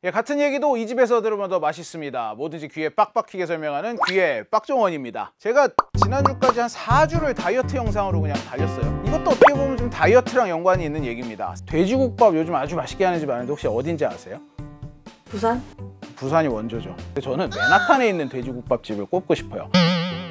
예, 같은 얘기도 이 집에서 들으면 더 맛있습니다. 뭐든지 귀에 빡빡히게 설명하는 귀의 빡종원입니다. 제가 지난주까지 한 4주를 다이어트 영상으로 그냥 달렸어요. 이것도 어떻게 보면 좀 다이어트랑 연관이 있는 얘기입니다. 돼지국밥 요즘 아주 맛있게 하는 집 아는데 혹시 어딘지 아세요? 부산? 부산이 원조죠. 저는 맨하탄에 있는 돼지국밥집을 꼽고 싶어요.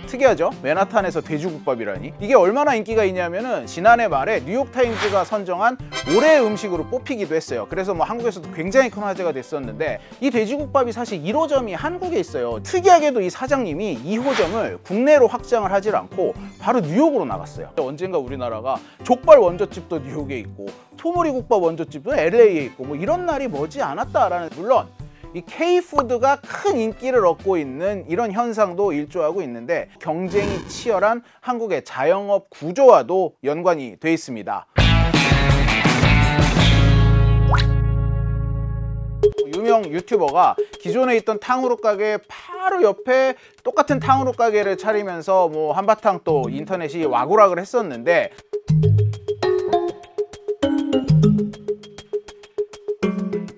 특이하죠? 맨하탄에서 돼지국밥이라니. 이게 얼마나 인기가 있냐면은 지난해 말에 뉴욕타임즈가 선정한 올해의 음식으로 뽑히기도 했어요. 그래서 뭐 한국에서도 굉장히 큰 화제가 됐었는데, 이 돼지국밥이 사실 1호점이 한국에 있어요. 특이하게도 이 사장님이 2호점을 국내로 확장을 하질 않고 바로 뉴욕으로 나갔어요. 언젠가 우리나라가 족발 원조집도 뉴욕에 있고 토모리국밥 원조집도 LA에 있고 뭐 이런 날이 머지 않았다라는, 물론 이 K푸드가 큰 인기를 얻고 있는 이런 현상도 일조하고 있는데, 경쟁이 치열한 한국의 자영업 구조와도 연관이 돼 있습니다. 유명 유튜버가 기존에 있던 탕후루 가게 바로 옆에 똑같은 탕후루 가게를 차리면서 뭐 한바탕 또 인터넷이 와구락을 했었는데,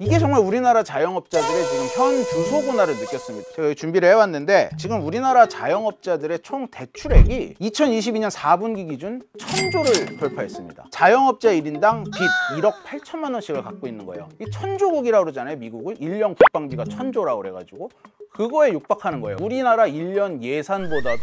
이게 정말 우리나라 자영업자들의 지금 현 주소구나를 느꼈습니다. 제가 준비를 해왔는데, 지금 우리나라 자영업자들의 총 대출액이 2022년 4분기 기준 1000조를 돌파했습니다. 자영업자 1인당 빚 1억 8천만 원씩을 갖고 있는 거예요. 이 천조국이라고 그러잖아요, 미국을. 1년 국방비가 1000조라고 그래가지고 그거에 육박하는 거예요. 우리나라 1년 예산보다도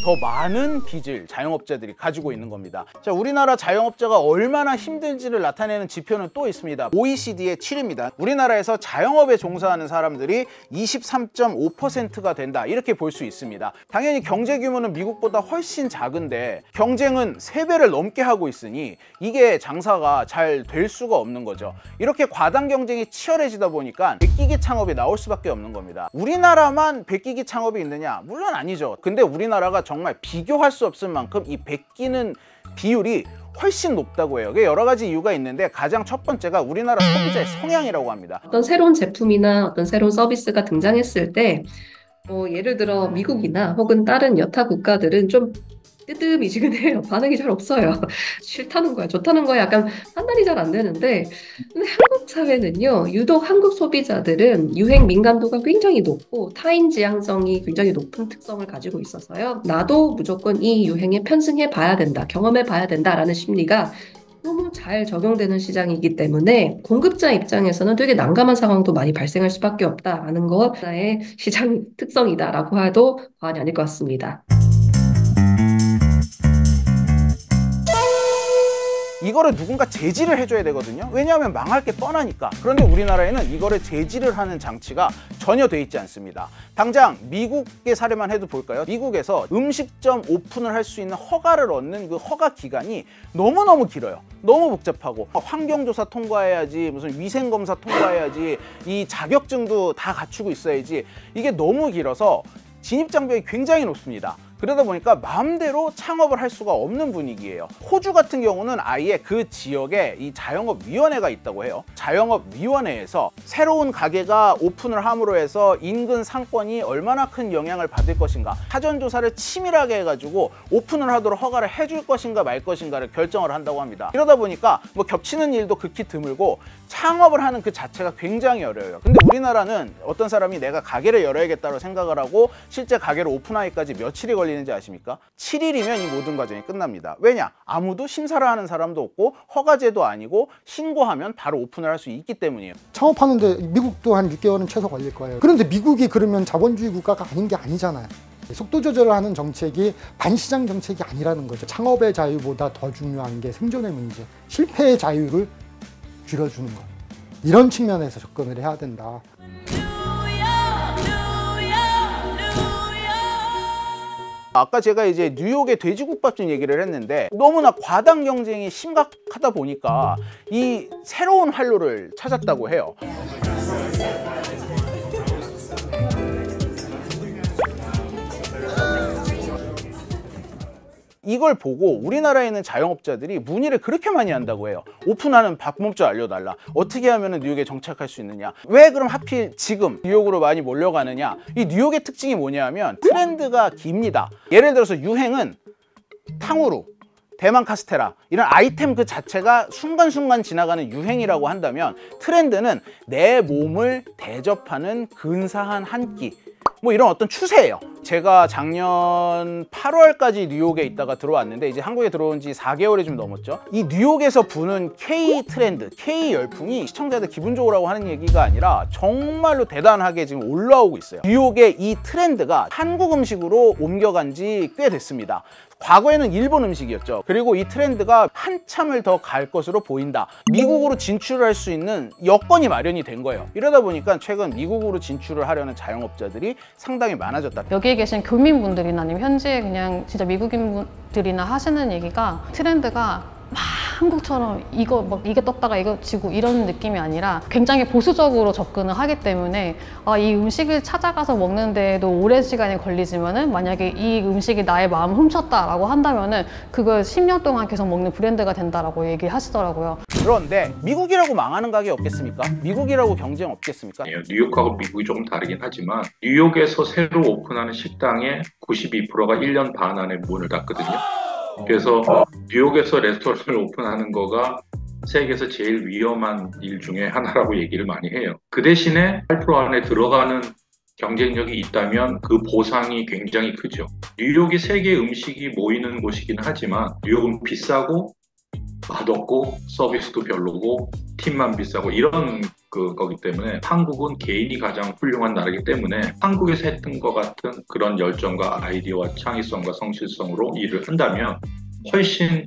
더 많은 빚을 자영업자들이 가지고 있는 겁니다. 자, 우리나라 자영업자가 얼마나 힘든지를 나타내는 지표는 또 있습니다. OECD의 7입니다. 우리나라에서 자영업에 종사하는 사람들이 23.5%가 된다, 이렇게 볼 수 있습니다. 당연히 경제 규모는 미국보다 훨씬 작은데 경쟁은 3배를 넘게 하고 있으니 이게 장사가 잘 될 수가 없는 거죠. 이렇게 과당 경쟁이 치열해지다 보니까 백기기 창업이 나올 수밖에 없는 겁니다. 우리나라만 백기기 창업이 있느냐? 물론 아니죠. 근데 우리나라가 정말 비교할 수 없을 만큼 이 백기는 비율이 훨씬 높다고 해요. 여러 가지 이유가 있는데, 가장 첫 번째가 우리나라 소비자의 성향이라고 합니다. 어떤 새로운 제품이나 어떤 새로운 서비스가 등장했을 때 예를 들어 미국이나 혹은 다른 여타 국가들은 좀 뜨뜻미지근해요. 반응이 잘 없어요. 싫다는 거야, 좋다는 거야, 약간 판단이 잘 안 되는데, 근데 한국 사회는요, 유독 한국 소비자들은 유행 민감도가 굉장히 높고 타인 지향성이 굉장히 높은 특성을 가지고 있어서요, 나도 무조건 이 유행에 편승해 봐야 된다, 경험해 봐야 된다라는 심리가 너무 잘 적용되는 시장이기 때문에 공급자 입장에서는 되게 난감한 상황도 많이 발생할 수밖에 없다라는 것, 하나의 시장 특성이다라고 해도 과언이 아닐 것 같습니다. 이거를 누군가 제지를 해줘야 되거든요. 왜냐하면 망할 게 뻔하니까. 그런데 우리나라에는 이거를 제지를 하는 장치가 전혀 돼 있지 않습니다. 당장 미국의 사례만 해도 볼까요? 미국에서 음식점 오픈을 할 수 있는 허가를 얻는 그 허가 기간이 너무너무 길어요. 너무 복잡하고, 환경조사 통과해야지, 무슨 위생검사 통과해야지, 이 자격증도 다 갖추고 있어야지, 이게 너무 길어서 진입장벽이 굉장히 높습니다. 그러다 보니까 마음대로 창업을 할 수가 없는 분위기예요. 호주 같은 경우는 아예 그 지역에 이 자영업위원회가 있다고 해요. 자영업위원회에서 새로운 가게가 오픈을 함으로 해서 인근 상권이 얼마나 큰 영향을 받을 것인가, 사전조사를 치밀하게 해가지고 오픈을 하도록 허가를 해줄 것인가 말 것인가를 결정을 한다고 합니다. 이러다 보니까 뭐 겹치는 일도 극히 드물고 창업을 하는 그 자체가 굉장히 어려워요. 근데 우리나라는 어떤 사람이 내가 가게를 열어야겠다고 생각을 하고 실제 가게를 오픈하기까지 며칠이 걸리는지 아십니까? 7일이면 이 모든 과정이 끝납니다. 왜냐? 아무도 심사를 하는 사람도 없고 허가제도 아니고 신고하면 바로 오픈을 할 수 있기 때문이에요. 창업하는데 미국도 한 6개월은 최소 걸릴 거예요. 그런데 미국이 그러면 자본주의 국가가 아닌 게 아니잖아요. 속도 조절을 하는 정책이 반시장 정책이 아니라는 거죠. 창업의 자유보다 더 중요한 게 생존의 문제, 실패의 자유를 줄여주는 것. 이런 측면에서 접근을 해야 된다. 아까 제가 이제 뉴욕의 돼지국밥집 얘기를 했는데, 너무나 과당 경쟁이 심각하다 보니까 이 새로운 활로를 찾았다고 해요. 이걸 보고 우리나라에 있는 자영업자들이 문의를 그렇게 많이 한다고 해요. 오픈하는 방법좀 알려달라. 어떻게 하면 뉴욕에 정착할 수 있느냐. 왜 그럼 하필 지금 뉴욕으로 많이 몰려가느냐. 이 뉴욕의 특징이 뭐냐면 트렌드가 깁니다. 예를 들어서 유행은 탕후루, 대만 카스테라 이런 아이템 그 자체가 순간순간 지나가는 유행이라고 한다면 트렌드는 내 몸을 대접하는 근사한 한 끼, 뭐 이런 어떤 추세예요. 제가 작년 8월까지 뉴욕에 있다가 들어왔는데 이제 한국에 들어온 지 4개월이 좀 넘었죠. 이 뉴욕에서 부는 K 트렌드, K 열풍이 시청자들 기분 좋으라고 하는 얘기가 아니라 정말로 대단하게 지금 올라오고 있어요. 뉴욕의 이 트렌드가 한국 음식으로 옮겨간 지 꽤 됐습니다. 과거에는 일본 음식이었죠. 그리고 이 트렌드가 한참을 더 갈 것으로 보인다. 미국으로 진출할 수 있는 여건이 마련이 된 거예요. 이러다 보니까 최근 미국으로 진출을 하려는 자영업자들이 상당히 많아졌다. 여기에 계신 교민분들이나 아니면 현지에 그냥 진짜 미국인분들이나 하시는 얘기가 트렌드가 막 한국처럼 이거 막 이게 떴다가 이거 지고 이런 느낌이 아니라 굉장히 보수적으로 접근을 하기 때문에 이 음식을 찾아가서 먹는데도 오랜 시간이 걸리지만은 만약에 이 음식이 나의 마음을 훔쳤다라고 한다면은 그걸 10년 동안 계속 먹는 브랜드가 된다라고 얘기하시더라고요. 그런데 미국이라고 망하는 가게 없겠습니까? 미국이라고 경쟁 없겠습니까? 뉴욕하고 미국이 조금 다르긴 하지만 뉴욕에서 새로 오픈하는 식당의 92%가 1년 반 안에 문을 닫거든요. 그래서 뉴욕에서 레스토랑을 오픈하는 거가 세계에서 제일 위험한 일 중에 하나라고 얘기를 많이 해요. 그 대신에 8% 안에 들어가는 경쟁력이 있다면 그 보상이 굉장히 크죠. 뉴욕이 세계 음식이 모이는 곳이긴 하지만 뉴욕은 비싸고 맛없고 서비스도 별로고 팀만 비싸고 이런 거기 때문에 한국은 개인이 가장 훌륭한 나라이기 때문에 한국에서 했던 것 같은 그런 열정과 아이디어와 창의성과 성실성으로 일을 한다면 훨씬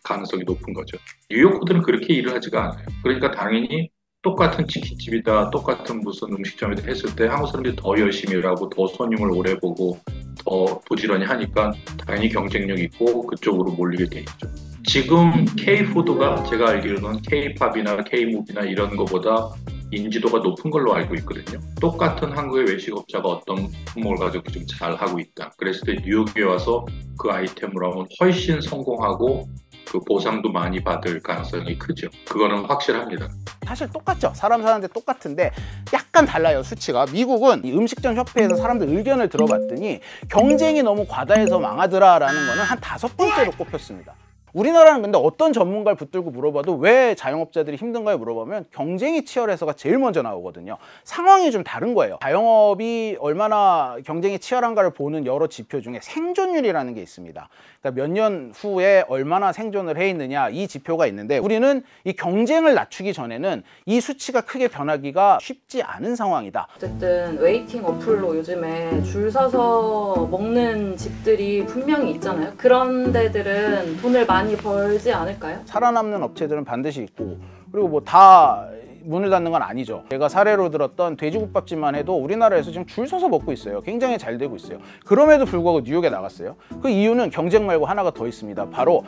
가능성이 높은 거죠. 뉴요커들은 그렇게 일을 하지가 않아요. 그러니까 당연히 똑같은 치킨집이다, 똑같은 무슨 음식점이다 했을 때 한국 사람들이 더 열심히 일하고 더 손님을 오래 보고 더 부지런히 하니까 당연히 경쟁력 있고 그쪽으로 몰리게 돼 있죠. 지금 K-푸드가 제가 알기로는 K-팝이나 K-무비나 이런 거보다 인지도가 높은 걸로 알고 있거든요. 똑같은 한국의 외식업자가 어떤 품목을 가지고 좀 잘 하고 있다. 그랬을 때 뉴욕에 와서 그 아이템으로 하면 훨씬 성공하고 그 보상도 많이 받을 가능성이 크죠. 그거는 확실합니다. 사실 똑같죠. 사람 사는데 똑같은데 약간 달라요, 수치가. 미국은 이 음식점 협회에서 사람들 의견을 들어봤더니 경쟁이 너무 과다해서 망하더라라는 거는 한 5번째로 꼽혔습니다. 우리나라는 근데 어떤 전문가를 붙들고 물어봐도 왜 자영업자들이 힘든가요 물어보면 경쟁이 치열해서가 제일 먼저 나오거든요. 상황이 좀 다른 거예요. 자영업이 얼마나 경쟁이 치열한가를 보는 여러 지표 중에 생존율이라는 게 있습니다. 그러니까 몇 년 후에 얼마나 생존을 해 있느냐 이 지표가 있는데 우리는 이 경쟁을 낮추기 전에는 이 수치가 크게 변하기가 쉽지 않은 상황이다. 어쨌든 웨이팅 어플로 요즘에 줄 서서 먹는 집들이 분명히 있잖아요. 그런 데들은 돈을 많이 벌지 않을까요? 살아남는 업체들은 반드시 있고 그리고 뭐 다 문을 닫는 건 아니죠. 제가 사례로 들었던 돼지국밥집만 해도 우리나라에서 지금 줄 서서 먹고 있어요. 굉장히 잘 되고 있어요. 그럼에도 불구하고 뉴욕에 나갔어요. 그 이유는 경쟁 말고 하나가 더 있습니다. 바로